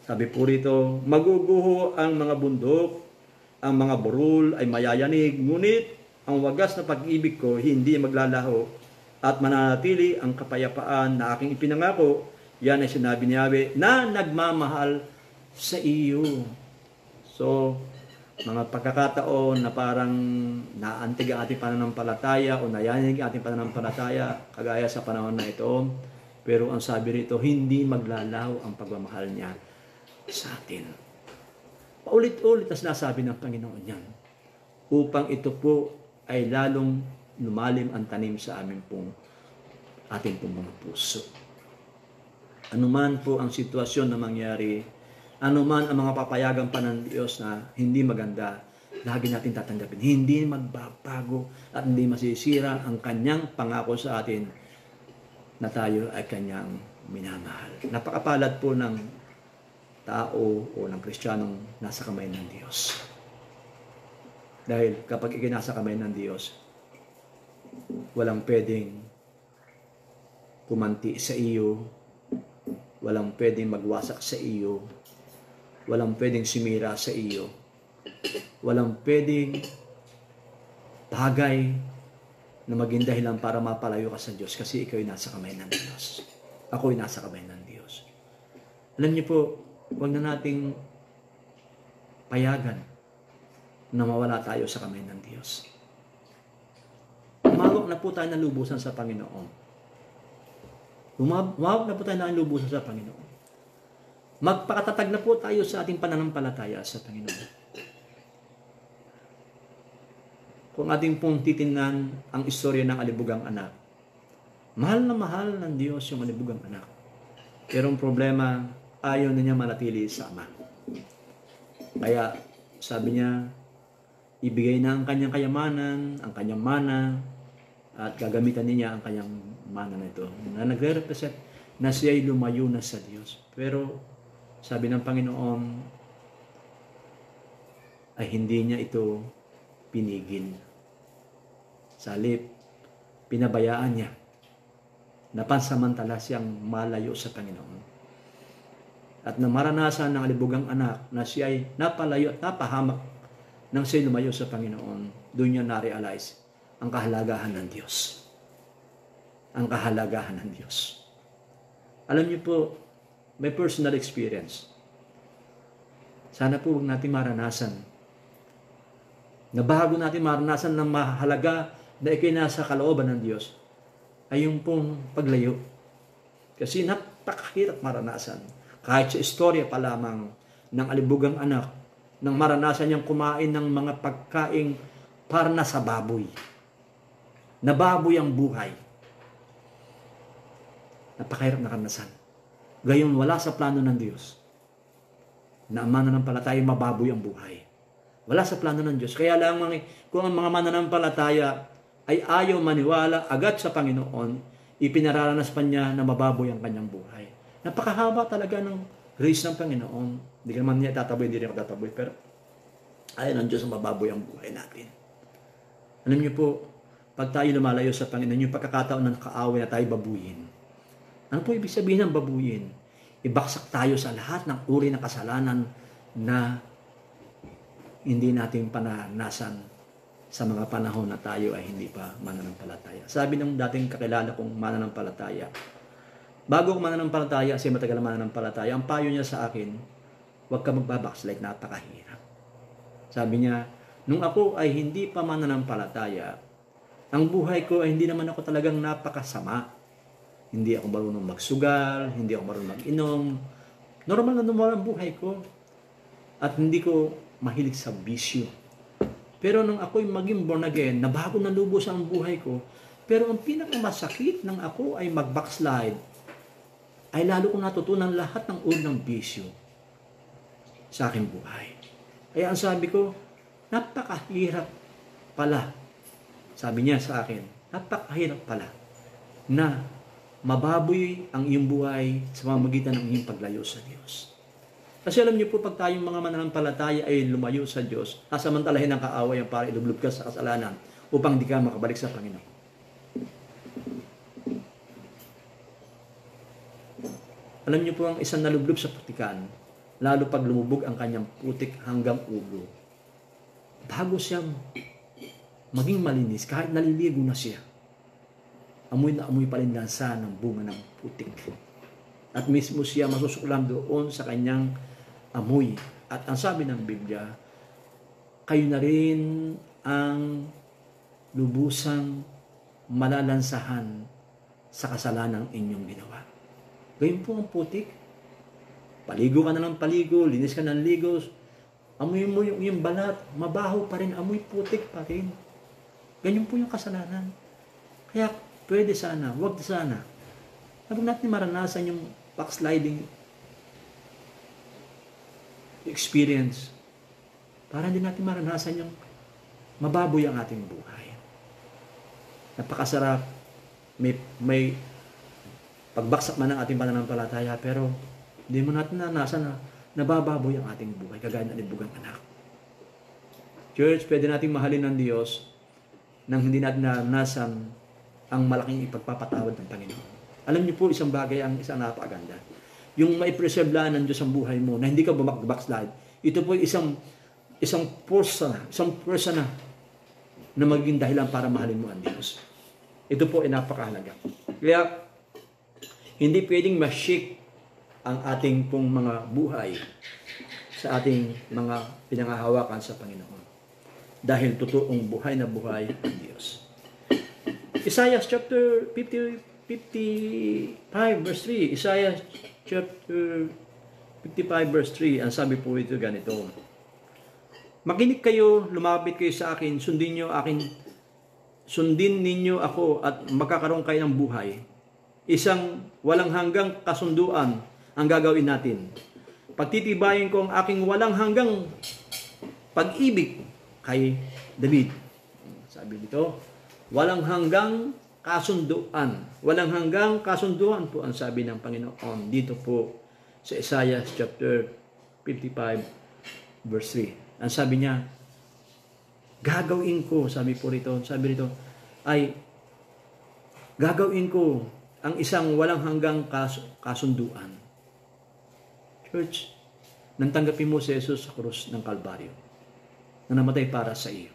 Speaker 1: Sabi po rito, maguguho ang mga bundok, ang mga burol ay mayayanig, ngunit ang wagas na pag-ibig ko hindi maglalaho at mananatili ang kapayapaan na aking ipinangako. Yan ay sinabi ni Yahweh na nagmamahal sa iyo. So, mga pagkakataon na parang naantig ang ating pananampalataya o nayanig ang ating pananampalataya, kagaya sa panahon na ito. Pero ang sabi rito, hindi maglalaho ang pagmamahal niya sa atin. Paulit-ulit na sinasabi ng Panginoon yan. Upang ito po ay lalong lumalim ang tanim sa ating pong mga puso. Anuman po ang sitwasyon na mangyari, anuman ang mga papayagan pa ng Diyos na hindi maganda, lagi natin tatanggapin. Hindi magbabago at hindi masisira ang kanyang pangako sa atin na tayo ay kanyang minamahal. Napakapalad po ng tao o ng Kristiyanong nasa kamay ng Diyos. Dahil kapag ikinasa kamay ng Diyos, walang pwedeng kumanti sa iyo, walang pwedeng magwasak sa iyo, walang pwedeng sumira sa iyo, walang pwedeng bagay na maging dahilan para mapalayo ka sa Diyos kasi ikaw ay nasa kamay ng Diyos. Ako ay nasa kamay ng Diyos. Alam niyo po, huwag na nating payagan na mawala tayo sa kamay ng Diyos. Umawak na po tayo ng lubusan sa Panginoon. Umawak na po tayo ng lubusan sa Panginoon. Magpakatatag na po tayo sa ating pananampalataya sa Panginoon. Kung ating pong titingnan ang istorya ng alibugang anak, mahal na mahal ng Diyos yung alibugang anak. Pero ang problema, ayaw na niya manatili sa Ama. Kaya sabi niya, ibigay na ang kanyang kayamanan, ang kanyang mana, at gagamitan niya ang kanyang mana na ito. Na nagre-represent na siya'y lumayo na sa Diyos. Pero sabi ng Panginoon, ay hindi niya ito pinigil. Sa halip, pinabayaan niya na pansamantala siyang malayo sa Panginoon. At nang maranasan ng alibugang anak na siya ay napalayo at napahamak nang siya lumayo sa Panginoon, doon niya na-realize ang kahalagahan ng Diyos. Ang kahalagahan ng Diyos. Alam niyo po, may personal experience. Sana po huwag natin maranasan na bago natin maranasan ng mahalaga na ikinasa kalooban ng Diyos ay yung pong paglayo. Kasi napakahirap maranasan. Kahit sa istorya pa lamang ng alibugang anak, nang maranasan niyang kumain ng mga pagkaing para na sa baboy. Na baboy ang buhay. Napakahirap na karanasan. Gayon wala sa plano ng Diyos na ang mananampalataya mababoy ang buhay. Wala sa plano ng Diyos. Kaya lang kung ang mga mananampalataya ay ayaw maniwala agad sa Panginoon, ipinararanas pa niya na mababoy ang kanyang buhay. Napakahaba talaga ng grace ng Panginoon. Hindi ka naman niya tataboy, hindi rin ako tataboy, pero ayaw ng Diyos na mababoy ang buhay natin. Alam niyo po, pag tayo lumalayo sa Panginoon, yung pagkakataon ng kaaway na tayo babuyin. Ano po ibig sabihin ng babuyin? Ibaksak tayo sa lahat ng uri ng kasalanan na hindi natin pananasan sa mga panahon na tayo ay hindi pa mananampalataya. Sabi ng dating kakilala kong mananampalataya, bago ako mananampalataya, kasi matagal na mananampalataya, ang payo niya sa akin, huwag ka magbabackslide, napakahirap. Sabi niya, nung ako ay hindi pa mananampalataya, ang buhay ko ay hindi naman ako talagang napakasama. Hindi ako marunong magsugal, hindi ako marunong mag-inom. Normal na normal ang buhay ko. At hindi ko mahilig sa bisyo. Pero nung ako'y maging born again, nabago na lubos ang buhay ko. Pero ang pinakamasakit nang ako ay mag-backslide, ay lalo kong natutunan lahat ng uri ng bisyo sa aking buhay. Kaya ang sabi ko, napakahirap pala. Sabi niya sa akin, napakahirap pala na mababoy ang iyong buhay sa pamamagitan ng iyong paglayo sa Diyos. Kasi alam niyo po, pag tayong mga mananampalataya ay lumayo sa Diyos, sasamantalahin ng kaaway ang para ilublob ka sa kasalanan upang di ka makabalik sa Panginoon. Alam niyo po, ang isang nalublob sa putikan, lalo pag lumubog ang kanyang putik hanggang ulo, bago siya maging malinis, kahit naliligo na siya, amoy na amoy pa rin lansa ng bunga ng putik. At mismo siya masusuklam doon sa kanyang amoy. At ang sabi ng Biblia, kayo na rin ang lubusang malalansahan sa kasalanang inyong ginawa. Gayun po ang putik. Paligo ka na ng paligo, linis ka ng ligos, Amoy mo yung balat, mabaho pa rin, amoy putik pa rin. Ganyan po yung kasalanan. Kaya pwede sana, wag sana. Huwag natin maranasan yung backsliding experience. Para hindi natin maranasan yung mababoy ang ating buhay. Napakasarap. May pagbaksak man ang ating pananampalataya, pero hindi mo natin naranasan na nabababoy ang ating buhay, kagaya ng libugang anak. Church, pwede nating mahalin ng Diyos nang hindi natin naranasan ang malaking ipagpapatawad ng Panginoon. Alam niyo po, isang bagay ang isang napakaganda. Yung maipreserve lang ng Diyos ang buhay mo, na hindi ka backslide, ito po isang person na magiging dahilan para mahalin mo ang Diyos. Ito po ay napakahalaga. Kaya, hindi pwedeng ma-shake ang ating pong mga buhay sa ating mga pinangahawakan sa Panginoon. Dahil totoong buhay na buhay ang Diyos. Isaiah chapter 55 verse 3. Isaiah chapter 55 verse 3. Ang sabi po ito ganito. Makinig kayo, lumapit kayo sa akin, sundin ninyo ako at magkakaroon kayo ng buhay. Isang walang hanggang kasunduan ang gagawin natin. Pagtitibayin ko ang aking walang hanggang pag-ibig kay David. Sabi dito, walang hanggang kasunduan. Walang hanggang kasunduan po ang sabi ng Panginoon dito po sa Isaiah chapter 55 verse 3. Ang sabi niya, gagawin ko, sabi rito, ay gagawin ko ang isang walang hanggang kasunduan. Church, nang tanggapin mo si Jesus sa krus ng Kalbaryo, na namatay para sa iyo.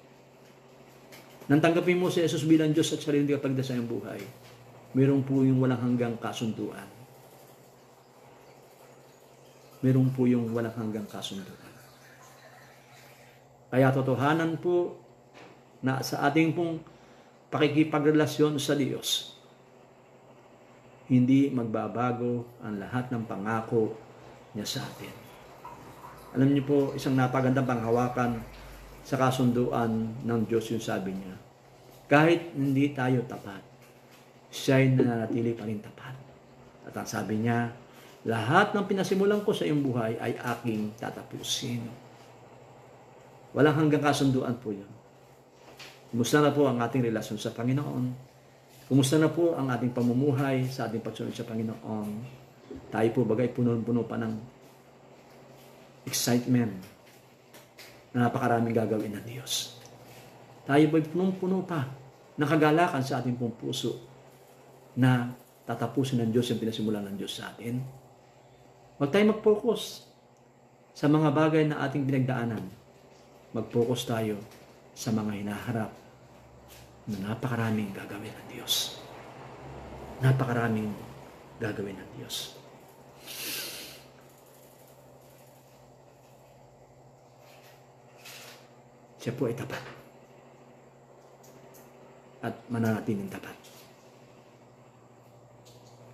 Speaker 1: Nang tanggapin mo si Jesus bilang Diyos at sariling tagapagligtas sa iyong buhay, mayroon po yung walang hanggang kasunduan. Mayroon po yung walang hanggang kasunduan. Kaya totohanan po na sa ating pong pakikipagrelasyon sa Diyos, hindi magbabago ang lahat ng pangako niya sa atin. Alam niyo po, isang napagandang panghawakan sa kasunduan ng Diyos yung sabi niya. Kahit hindi tayo tapat, siya'y nananatili pa rin tapat. At ang sabi niya, lahat ng pinasimulan ko sa iyong buhay ay aking tatapusin. Walang hanggang kasunduan po yun. Kumusta na po ang ating relasyon sa Panginoon? Kumusta na po ang ating pamumuhay sa ating pagsunod sa Panginoon? Tayo po bagay puno-puno pa ng excitement na napakaraming gagawin ng Diyos. Tayo ba'y punong-puno pa ng kagalakan sa ating pong puso na tatapusin ng Diyos yung pinasimulan ng Diyos sa atin? Huwag tayo mag-focus sa mga bagay na ating pinagdaanan. Mag-focus tayo sa mga hinaharap na napakaraming gagawin ng Diyos. Napakaraming gagawin ng Diyos. Siya po ay tapat. At mananatiling tapat.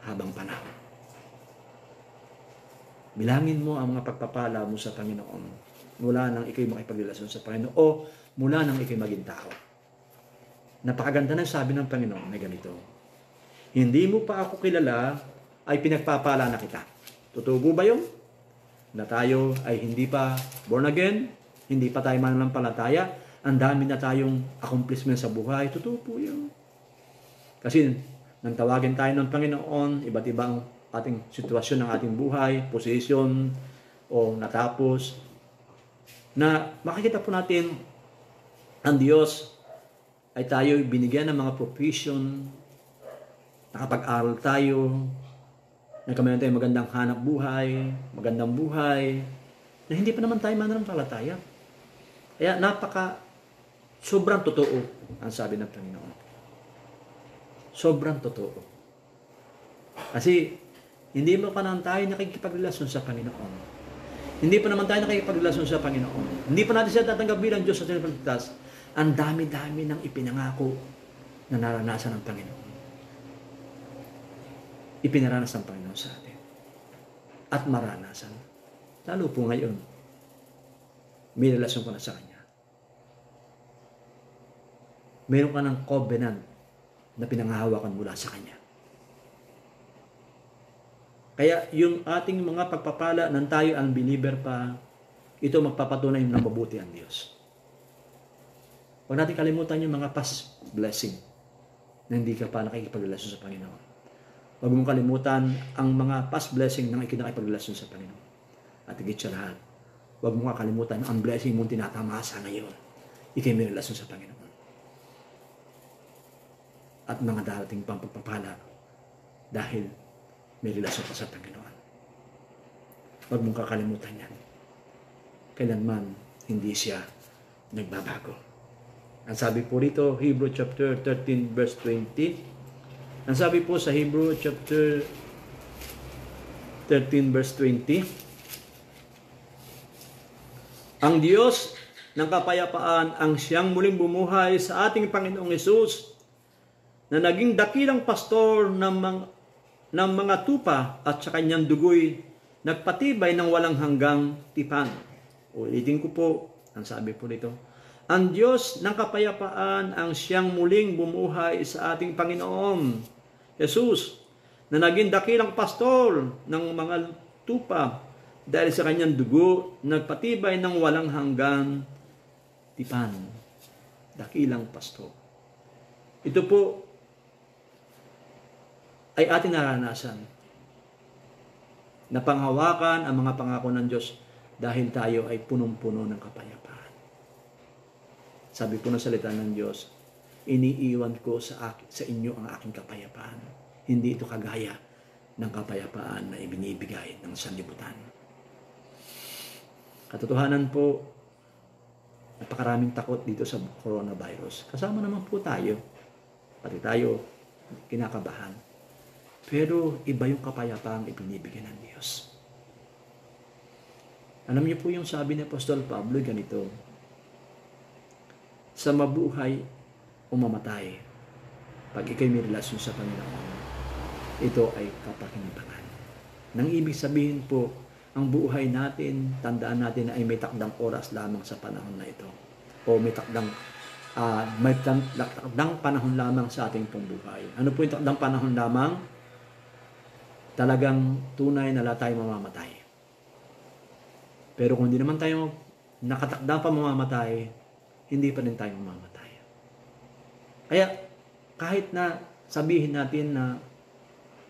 Speaker 1: Habang panahon. Bilangin mo ang mga pagpapala mo sa Panginoon mula nang ikay makipagrelasyon sa Panginoon o mula nang ikay maging tao. Napakaganda na sabi ng Panginoon na ganito. Hindi mo pa ako kilala ay pinagpapala na kita. Totoo ba yun? Na tayo ay hindi pa born again, hindi pa tayo mananampalataya, ang dami na tayong accomplishment sa buhay. Totoo po yun. Kasi nang tawagin tayo ng Panginoon, iba't ibang ating sitwasyon ng ating buhay, position, o natapos, na makikita po natin ang Diyos ay tayo binigyan ng mga provision, nakapag-aral tayo, nagkameron tayo magandang hanap buhay, magandang buhay, na hindi pa naman tayo mananampalataya. Kaya sobrang totoo ang sabi ng Panginoon. Sobrang totoo. Kasi hindi pa naman tayo nakikipagrelasyon sa Panginoon. Hindi pa naman tayo nakikipagrelasyon sa Panginoon. Hindi pa natin siya tatanggap bilang Diyos sa ating pagligtas. Ang dami-dami ng ipinangako na naranasan ng Panginoon. Ipinaranas ng Panginoon sa atin. At maranasan. Lalo po ngayon. may relasyon ka na sa Kanya. Meron ka ng covenant na pinanghahawakan mula sa Kanya. Kaya yung ating mga pagpapala nang tayo unbeliever pa, ito magpapatunay na mabuti ang Diyos. Huwag natin kalimutan yung mga past blessing na hindi ka pa nakikipagrelasyon sa Panginoon. Huwag mong kalimutan ang mga past blessing na ikinakipagrelasyon sa Panginoon. At higit sa lahat, huwag mong kakalimutan ang blessing mong tinatamasa ngayon. Ikay may relasyon sa Panginoon. At mga darating pang pagpapala dahil may relasyon ka sa Panginoon. Huwag mong kakalimutan yan. Kailanman hindi siya nagbabago. Ang sabi po rito, Hebrew chapter 13 verse 20. Ang sabi po sa Hebrew chapter 13 verse 20, ang Diyos ng kapayapaan ang siyang muling bumuhay sa ating Panginoong Hesus na naging dakilang pastor ng mga tupa at sa kanyang dugoy nagpatibay ng walang hanggang tipan. Ulitin ko po, ang sabi po dito, ang Diyos ng kapayapaan ang siyang muling bumuhay sa ating Panginoon Jesus na naging dakilang pastor ng mga tupa dahil sa kanyang dugo nagpatibay ng walang hanggang tipan. Dakilang pastor. Ito po ay ating naranasan na panghawakan ang mga pangako ng Diyos dahil tayo ay punong-puno ng kapayapaan. Sabi po ng salita ng Diyos, iniiwan ko sa inyo ang aking kapayapaan. Hindi ito kagaya ng kapayapaan na ibinibigay ng sanlibutan. Katotohanan po, napakaraming takot dito sa coronavirus. Kasama naman po tayo. Pati tayo kinakabahan. Pero iba yung kapayapaang ibinibigay ng Diyos. Alam niyo po yung sabi ni Apostol Pablo, ganito, sa mabuhay o mamatay, pag ikay may relasyon sa Panginoon, ito ay kapakinabangan. Nang ibig sabihin po, ang buhay natin, tandaan natin na ay may takdang oras lamang sa panahon na ito. O may takdang panahon lamang sa ating pambuhay. Ano po yung takdang panahon lamang? Talagang tunay na lahat tayo mamamatay. Pero kung hindi naman tayo nakatakdang pa mamamatay, hindi pa rin tayo mamamatay. Kaya kahit na sabihin natin na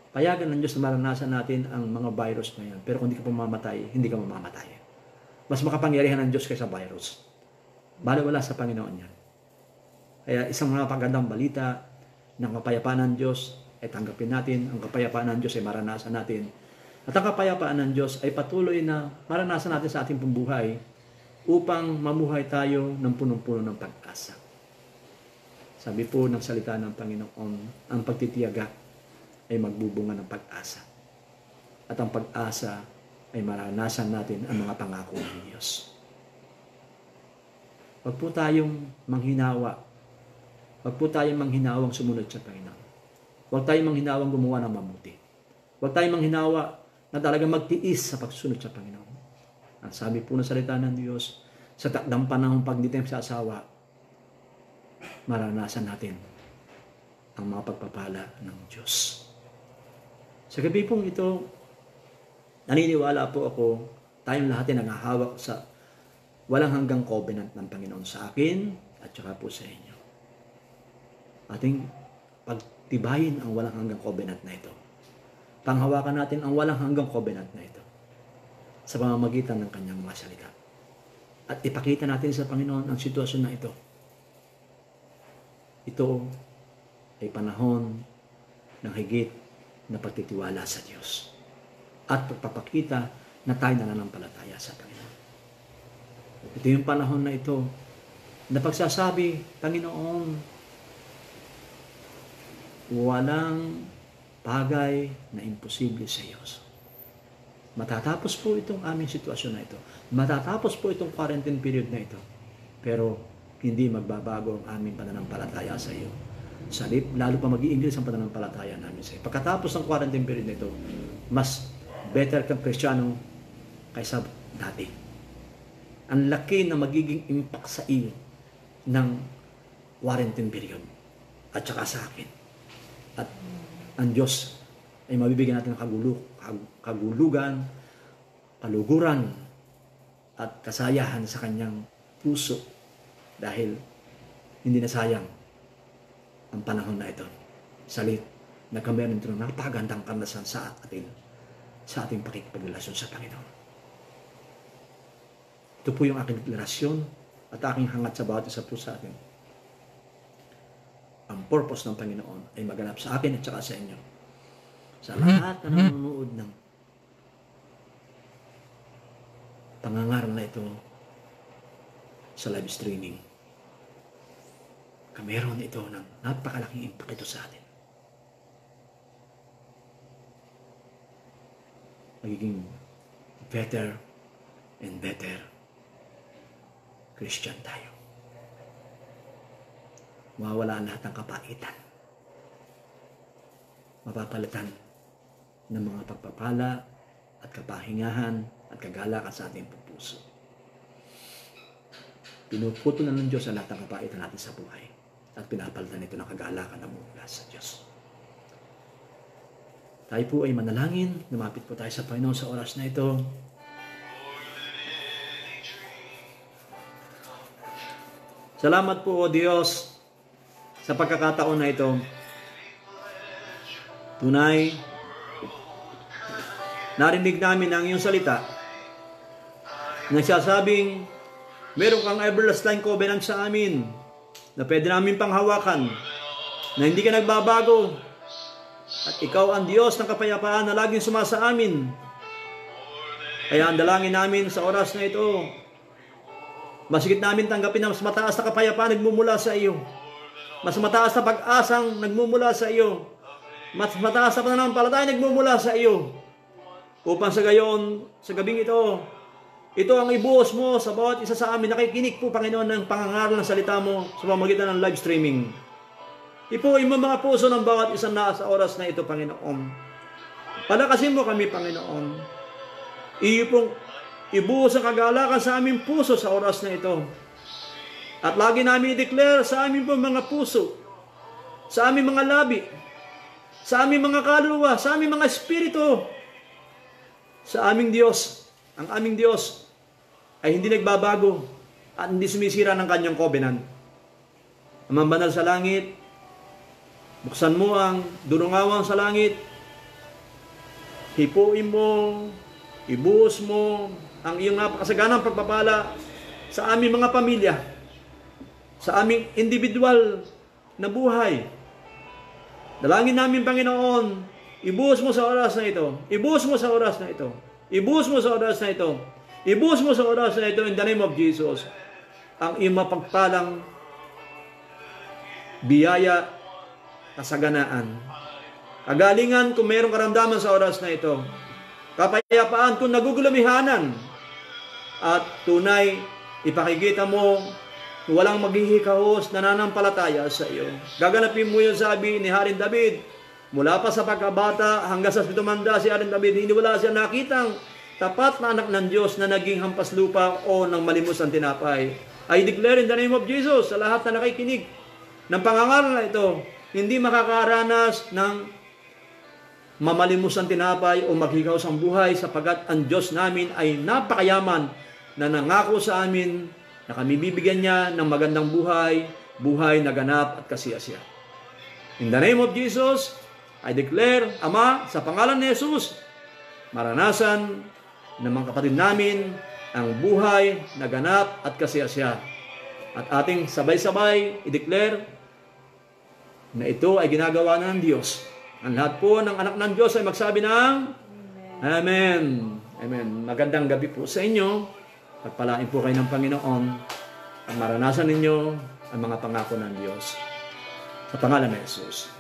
Speaker 1: payagan ng Diyos na maranasan natin ang mga virus na yan, pero kung hindi ka mamamatay, hindi ka mamamatay. Mas makapangyarihan ng Diyos kaysa virus. Baliwala sa Panginoon yan. Kaya isang mga pagandang balita ng kapayapaan ng Diyos ay tanggapin natin. Ang kapayapaan ng Diyos ay maranasan natin. At ang kapayapaan ng Diyos ay patuloy na maranasan natin sa ating pambuhay upang mamuhay tayo ng punong-puno ng pag-asa. Sabi po ng salita ng Panginoon, ang pagtitiyaga ay magbubunga ng pag-asa. At ang pag-asa ay maranasan natin ang mga pangako ng Diyos. Huwag po tayong manghinawa. Huwag po tayong manghinawang sumunod sa Panginoon. Huwag tayong manghinawang gumawa ng mabuti. Huwag tayong manghinawa na talagang magtiis sa pagsunod sa Panginoon. Ang sabi po ng salita ng Diyos, sa takdang panahon pag hindi tayo sa asawa, maranasan natin ang mga pagpapala ng Diyos. Sa gabi pong ito, naniniwala po ako, tayong lahat ay nangahawak sa walang hanggang covenant ng Panginoon sa akin at saka po sa inyo. Ating pagtibayin ang walang hanggang covenant na ito. Panghawakan natin ang walang hanggang covenant na ito sa pamamagitan ng kanyang mga salita. At ipakita natin sa Panginoon ang sitwasyon na ito. Ito ay panahon ng higit na pagtitiwala sa Diyos at pagpapakita na tayo nananampalataya sa Panginoon. Ito yung panahon na ito na pagsasabi, Panginoon, walang bagay na imposible sa Diyos. Matatapos po itong aming sitwasyon na ito. Matatapos po itong quarantine period na ito. Pero hindi magbabago ang aming pananampalataya sa iyo. Lalo pa mag-i-increase ang pananampalataya namin sa iyo. Pagkatapos ng quarantine period na ito, mas better kang Kristiyano kaysa dati. ang laki na magiging impact sa iyo ng quarantine period at saka sa akin. At ang Diyos ay mabibigyan natin ng kagulugan, kaluguran, at kasayahan sa kanyang puso dahil hindi na sayang ang panahon na ito. Salit, nagkameron ito ng napakagandang karanasan sa ating pakikipagrelasyon sa Panginoon. Ito po yung aking deklarasyon at aking hangat sa bawat isa po sa atin. Ang purpose ng Panginoon ay maganap sa akin at saka sa inyo. Sa lahat na nanonood ng pangangaral na ito sa live streaming, kameron ito ng napakalaking impact ito sa atin. Magiging better and better Christian tayo. Mawawala lahat ng kapaitan. Mapapalitan ng mga pagpapala at kapahingahan at kagalakan sa ating puso. Pinuputo na ng Diyos ang lahat ng kapaitan natin sa buhay at pinapalitan ito ng kagalakan na mula sa Diyos. Tayo po ay manalangin. Lumapit po tayo sa Panginoon sa oras na ito. Salamat po, O Diyos, sa pagkakataon na ito. Tunay, narinig namin ang iyong salita. Nagsasabing, meron kang everlasting covenant sa amin na pwede namin panghawakan, na hindi ka nagbabago, at ikaw ang Diyos ng kapayapaan na laging sumasa amin. Kaya ang dalangin namin sa oras na ito, masigit namin tanggapin na mas mataas na kapayapaan nagmumula sa iyo. Mas mataas na pag-asang nagmumula sa iyo. Mas mataas na pananampalataya nagmumula sa iyo. Upang sa gayon, sa gabing ito ang ibuhos mo sa bawat isa sa amin. Nakikinig po, Panginoon, ng pangangaral ng salita mo sa pamamagitan ng live streaming. Ipuin mo mga puso ng bawat isang na sa oras na ito, Panginoon. Palakasin mo kami, Panginoon. Ibuhos ang kagalakan sa aming puso sa oras na ito. At lagi namin i-declare sa aming mga puso, sa aming mga labi, sa aming mga kaluluwa, sa aming mga espiritu, sa aming Diyos. Ang aming Diyos ay hindi nagbabago at hindi sumisira ng kanyang covenant. Amang banal sa langit, buksan mo ang durungawang sa langit, hipuin mo, ibuhos mo ang iyong napakasaganang pagpapala sa aming mga pamilya, sa aming individual na buhay. Dalangin namin, Panginoon, ibuhos mo sa oras na ito. Ibuhos mo sa oras na ito. Ibuhos mo sa oras na ito. Ibuhos mo sa oras na ito in the name of Jesus. Ang iyong mapagpalang biyaya, kasaganaan, kagalingan kung mayroong karamdaman sa oras na ito, kapayapaan kung nagugulamihanan, at tunay ipakikita mo walang maghihikahos nananampalataya sa iyo. Gaganapin mo yung sabi ni Haring David, mula pa sa pagkabata hanggang sa tumanda si Haring David, hindi wala siya nakitang tapat na anak ng Diyos na naging hampas lupa o ng malimos ang tinapay. I declare in the name of Jesus sa lahat na nakikinig ng pangangaral na ito, hindi makakaranas ng mamalimos ang tinapay o maghikaos ang buhay, sapagat ang Diyos namin ay napakayaman na nangako sa amin na kami bibigyan niya ng magandang buhay, buhay na ganap at kasiyasiya. In the name of Jesus, I declare, Ama, sa pangalan ni Jesus, maranasan ng mga kapatid namin ang buhay na ganap at kasiyasiya. At ating sabay-sabay i-declare na ito ay ginagawa na ng Diyos. Ang lahat po ng anak ng Diyos ay magsabi ng Amen. Amen. Magandang gabi po sa inyo. Pagpalain po kayo ng Panginoon at maranasan ninyo ang mga pangako ng Diyos. Sa pangalan ni Jesus.